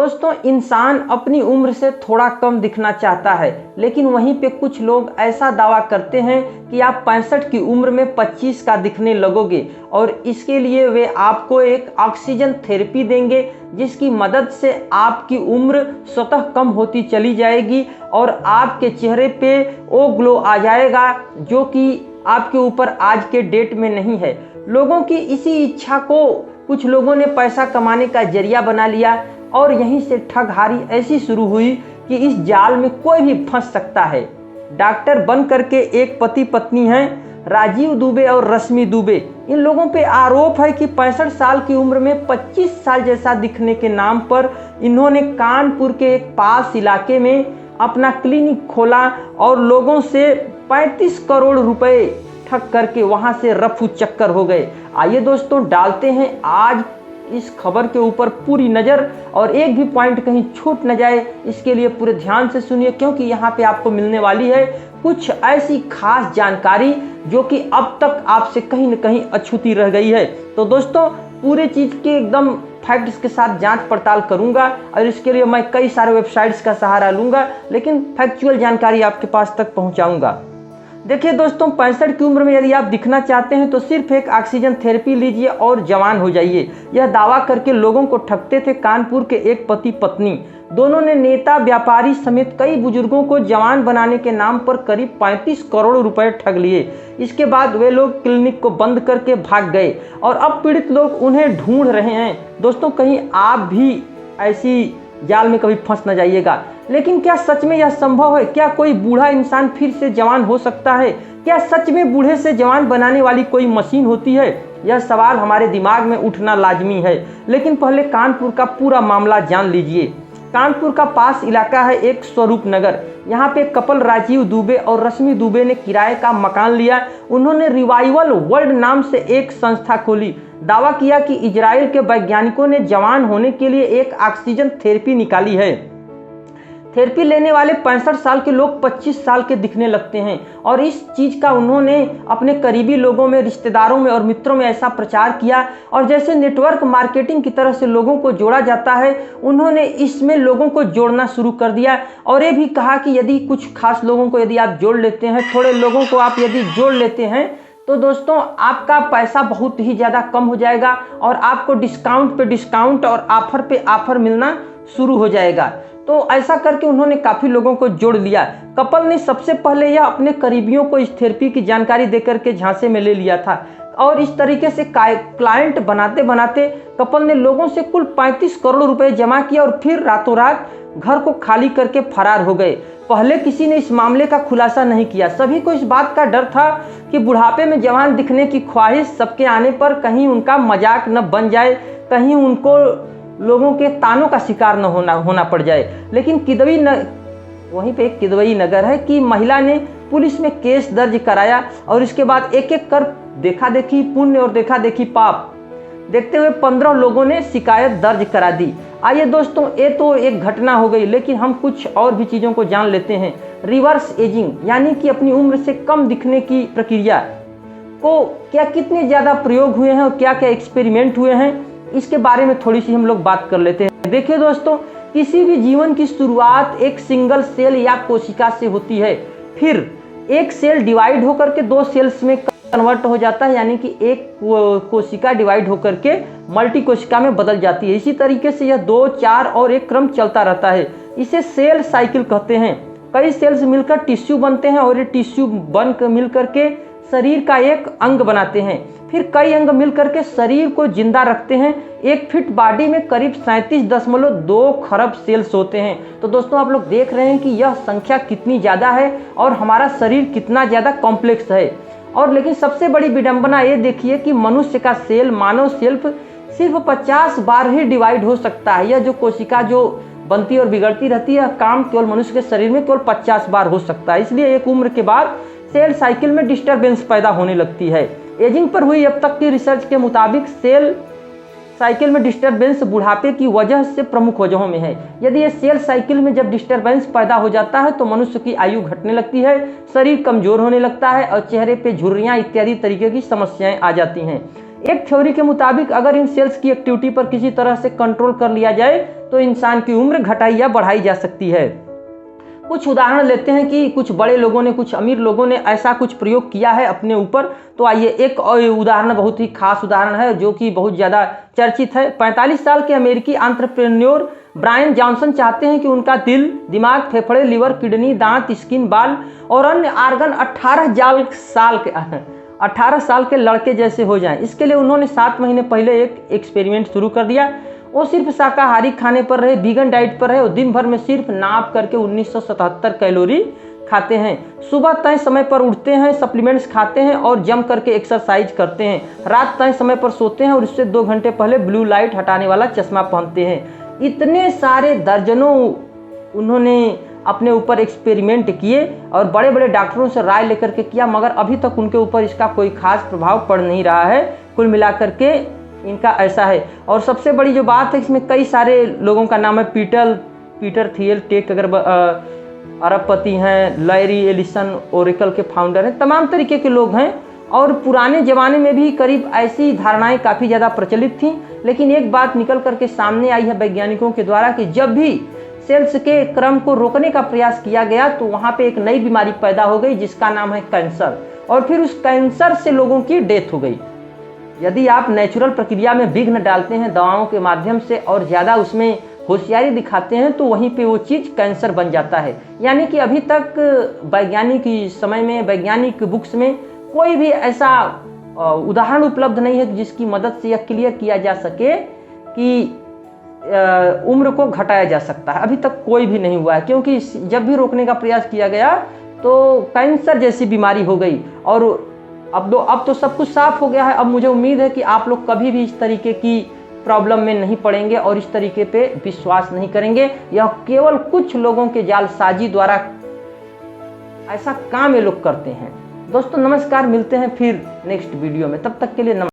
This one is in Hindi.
दोस्तों, इंसान अपनी उम्र से थोड़ा कम दिखना चाहता है, लेकिन वहीं पे कुछ लोग ऐसा दावा करते हैं कि आप 65 की उम्र में 25 का दिखने लगोगे और इसके लिए वे आपको एक ऑक्सीजन थेरेपी देंगे, जिसकी मदद से आपकी उम्र स्वतः कम होती चली जाएगी और आपके चेहरे पे वो ग्लो आ जाएगा जो कि आपके ऊपर आज के डेट में नहीं है। लोगों की इसी इच्छा को कुछ लोगों ने पैसा कमाने का जरिया बना लिया और यहीं से ठगहारी ऐसी शुरू हुई कि इस जाल में कोई भी फंस सकता है। डॉक्टर बन करके एक पति पत्नी हैं, राजीव दुबे और रश्मि दुबे। इन लोगों पे आरोप है कि 65 साल की उम्र में 25 साल जैसा दिखने के नाम पर इन्होंने कानपुर के एक पास इलाके में अपना क्लिनिक खोला और लोगों से 35 करोड़ रुपए ठग करके वहां से रफू चक्कर हो गए। आइए दोस्तों, डालते हैं आज इस खबर के ऊपर पूरी नज़र और एक भी पॉइंट कहीं छूट न जाए, इसके लिए पूरे ध्यान से सुनिए, क्योंकि यहाँ पे आपको मिलने वाली है कुछ ऐसी खास जानकारी जो कि अब तक आपसे कहीं न कहीं अछूती रह गई है। तो दोस्तों, पूरे चीज़ के एकदम फैक्ट्स के साथ जांच पड़ताल करूंगा और इसके लिए मैं कई सारे वेबसाइट्स का सहारा लूंगा, लेकिन फैक्चुअल जानकारी आपके पास तक पहुंचाऊंगा। देखिए दोस्तों, 65 की उम्र में यदि आप दिखना चाहते हैं तो सिर्फ एक ऑक्सीजन थेरेपी लीजिए और जवान हो जाइए, यह दावा करके लोगों को ठगते थे कानपुर के एक पति पत्नी। दोनों ने नेता, व्यापारी समेत कई बुजुर्गों को जवान बनाने के नाम पर करीब 35 करोड़ रुपए ठग लिए। इसके बाद वे लोग क्लिनिक को बंद करके भाग गए और अब पीड़ित लोग उन्हें ढूंढ रहे हैं। दोस्तों, कहीं आप भी ऐसी जाल में कभी फंस न जाइएगा। लेकिन क्या सच में यह संभव है? क्या कोई बूढ़ा इंसान फिर से जवान हो सकता है? क्या सच में बूढ़े से जवान बनाने वाली कोई मशीन होती है? यह सवाल हमारे दिमाग में उठना लाजमी है। लेकिन पहले कानपुर का पूरा मामला जान लीजिए। कानपुर का पास इलाका है एक स्वरूप नगर। यहाँ पे कपल राजीव दुबे और रश्मि दुबे ने किराए का मकान लिया। उन्होंने रिवाइवल वर्ल्ड नाम से एक संस्था खोली। दावा किया कि इजराइल के वैज्ञानिकों ने जवान होने के लिए एक ऑक्सीजन थेरेपी निकाली है। थेरेपी लेने वाले 65 साल के लोग 25 साल के दिखने लगते हैं और इस चीज़ का उन्होंने अपने करीबी लोगों में, रिश्तेदारों में और मित्रों में ऐसा प्रचार किया और जैसे नेटवर्क मार्केटिंग की तरह से लोगों को जोड़ा जाता है, उन्होंने इसमें लोगों को जोड़ना शुरू कर दिया और ये भी कहा कि यदि कुछ खास लोगों को यदि आप जोड़ लेते हैं, थोड़े लोगों को आप यदि जोड़ लेते हैं तो दोस्तों आपका पैसा बहुत ही ज़्यादा कम हो जाएगा और आपको डिस्काउंट पे डिस्काउंट और ऑफर पे ऑफर मिलना शुरू हो जाएगा। तो ऐसा करके उन्होंने काफ़ी लोगों को जोड़ लिया। कपल ने सबसे पहले यह अपने करीबियों को इस थेरेपी की जानकारी देकर के झांसे में ले लिया था और इस तरीके से क्लाइंट बनाते बनाते कपल ने लोगों से कुल 35 करोड़ रुपए जमा किया और फिर रातों रात घर को खाली करके फरार हो गए। पहले किसी ने इस मामले का खुलासा नहीं किया। सभी को इस बात का डर था कि बुढ़ापे में जवान दिखने की ख्वाहिश सबके आने पर कहीं उनका मजाक न बन जाए, कहीं उनको लोगों के तानों का शिकार न होना पड़ जाए। लेकिन वहीं पे एक किदवई नगर है कि महिला ने पुलिस में केस दर्ज कराया और इसके बाद एक एक कर देखा देखी पुण्य और देखा देखी पाप देखते हुए 15 लोगों ने शिकायत दर्ज करा दी। आइए दोस्तों, ये तो एक घटना हो गई, लेकिन हम कुछ और भी चीज़ों को जान लेते हैं। रिवर्स एजिंग यानी कि अपनी उम्र से कम दिखने की प्रक्रिया को क्या कितने ज़्यादा प्रयोग हुए हैं और क्या क्या एक्सपेरिमेंट हुए हैं, इसके बारे में थोड़ी सी हम लोग बात कर लेते हैं। देखिए दोस्तों, किसी भी जीवन की शुरुआत एक सिंगल सेल या कोशिका से होती है, फिर एक सेल डिवाइड होकर के 2 सेल्स में कन्वर्ट हो जाता है, यानी कि एक कोशिका डिवाइड होकर के मल्टी कोशिका में बदल जाती है। इसी तरीके से यह 2, 4 और एक क्रम चलता रहता है। इसे सेल साइकिल कहते हैं। कई सेल्स मिलकर टिश्यू बनते हैं और ये टिश्यू मिल करके शरीर का एक अंग बनाते हैं। फिर कई अंग मिलकर के शरीर को जिंदा रखते हैं। एक फिट बॉडी में करीब 37.2 खरब सेल्स होते हैं। तो दोस्तों, आप लोग देख रहे हैं कि यह संख्या कितनी ज़्यादा है और हमारा शरीर कितना ज़्यादा कॉम्प्लेक्स है। और लेकिन सबसे बड़ी विडंबना ये देखिए कि मनुष्य का सेल, मानव सिर्फ 50 बार ही डिवाइड हो सकता है। यह जो कोशिका जो बनती और बिगड़ती रहती है, काम केवल मनुष्य के शरीर में केवल 50 बार हो सकता है। इसलिए एक उम्र के बाद सेल साइकिल में डिस्टर्बेंस पैदा होने लगती है। एजिंग पर हुई अब तक की रिसर्च के मुताबिक सेल साइकिल में डिस्टर्बेंस बुढ़ापे की वजह से प्रमुख वजहों में है। यदि ये सेल साइकिल में जब डिस्टर्बेंस पैदा हो जाता है तो मनुष्य की आयु घटने लगती है, शरीर कमजोर होने लगता है और चेहरे पे झुर्रियां इत्यादि तरीके की समस्याएं आ जाती हैं। एक थ्योरी के मुताबिक अगर इन सेल्स की एक्टिविटी पर किसी तरह से कंट्रोल कर लिया जाए तो इंसान की उम्र घटाई या बढ़ाई जा सकती है। कुछ उदाहरण लेते हैं कि कुछ बड़े लोगों ने, कुछ अमीर लोगों ने ऐसा कुछ प्रयोग किया है अपने ऊपर। तो आइए, एक उदाहरण बहुत ही खास उदाहरण है जो कि बहुत ज़्यादा चर्चित है। 45 साल के अमेरिकी एंटरप्रेन्योर ब्रायन जॉनसन चाहते हैं कि उनका दिल, दिमाग, फेफड़े, लिवर, किडनी, दांत, स्किन, बाल और अन्य आर्गन 18 साल के लड़के जैसे हो जाएं। इसके लिए उन्होंने 7 महीने पहले एक एक्सपेरिमेंट शुरू कर दिया। वो सिर्फ शाकाहारी खाने पर रहे, वीगन डाइट पर रहे और दिन भर में सिर्फ नाप करके 1977 कैलोरी खाते हैं। सुबह तय समय पर उठते हैं, सप्लीमेंट्स खाते हैं और जम करके एक्सरसाइज करते हैं। रात तय समय पर सोते हैं और उससे 2 घंटे पहले ब्लू लाइट हटाने वाला चश्मा पहनते हैं। इतने सारे दर्जनों उन्होंने अपने ऊपर एक्सपेरिमेंट किए और बड़े बड़े डॉक्टरों से राय लेकर के किया, मगर अभी तक उनके ऊपर इसका कोई खास प्रभाव पड़ नहीं रहा है। कुल मिलाकर के इनका ऐसा है। और सबसे बड़ी जो बात है, इसमें कई सारे लोगों का नाम है। पीटर थियल टेक अगर अरबपति हैं, लैरी एलिसन ओरेकल के फाउंडर हैं, तमाम तरीके के लोग हैं। और पुराने ज़माने में भी करीब ऐसी धारणाएं काफ़ी ज़्यादा प्रचलित थीं, लेकिन एक बात निकल करके सामने आई है वैज्ञानिकों के द्वारा कि जब भी सेल्स के क्रम को रोकने का प्रयास किया गया तो वहाँ पे एक नई बीमारी पैदा हो गई जिसका नाम है कैंसर, और फिर उस कैंसर से लोगों की डेथ हो गई। यदि आप नेचुरल प्रक्रिया में विघ्न डालते हैं दवाओं के माध्यम से और ज़्यादा उसमें होशियारी दिखाते हैं तो वहीं पे वो चीज़ कैंसर बन जाता है। यानी कि अभी तक वैज्ञानिक समय में, वैज्ञानिक बुक्स में कोई भी ऐसा उदाहरण उपलब्ध नहीं है जिसकी मदद से यह क्लियर किया जा सके कि उम्र को घटाया जा सकता है। अभी तक कोई भी नहीं हुआ है, क्योंकि जब भी रोकने का प्रयास किया गया तो कैंसर जैसी बीमारी हो गई। और अब तो सब कुछ साफ हो गया है। अब मुझे उम्मीद है कि आप लोग कभी भी इस तरीके की प्रॉब्लम में नहीं पड़ेंगे और इस तरीके पे विश्वास नहीं करेंगे। यह केवल कुछ लोगों के जालसाजी द्वारा ऐसा काम ये लोग करते हैं। दोस्तों नमस्कार, मिलते हैं फिर नेक्स्ट वीडियो में। तब तक के लिए नमस्कार।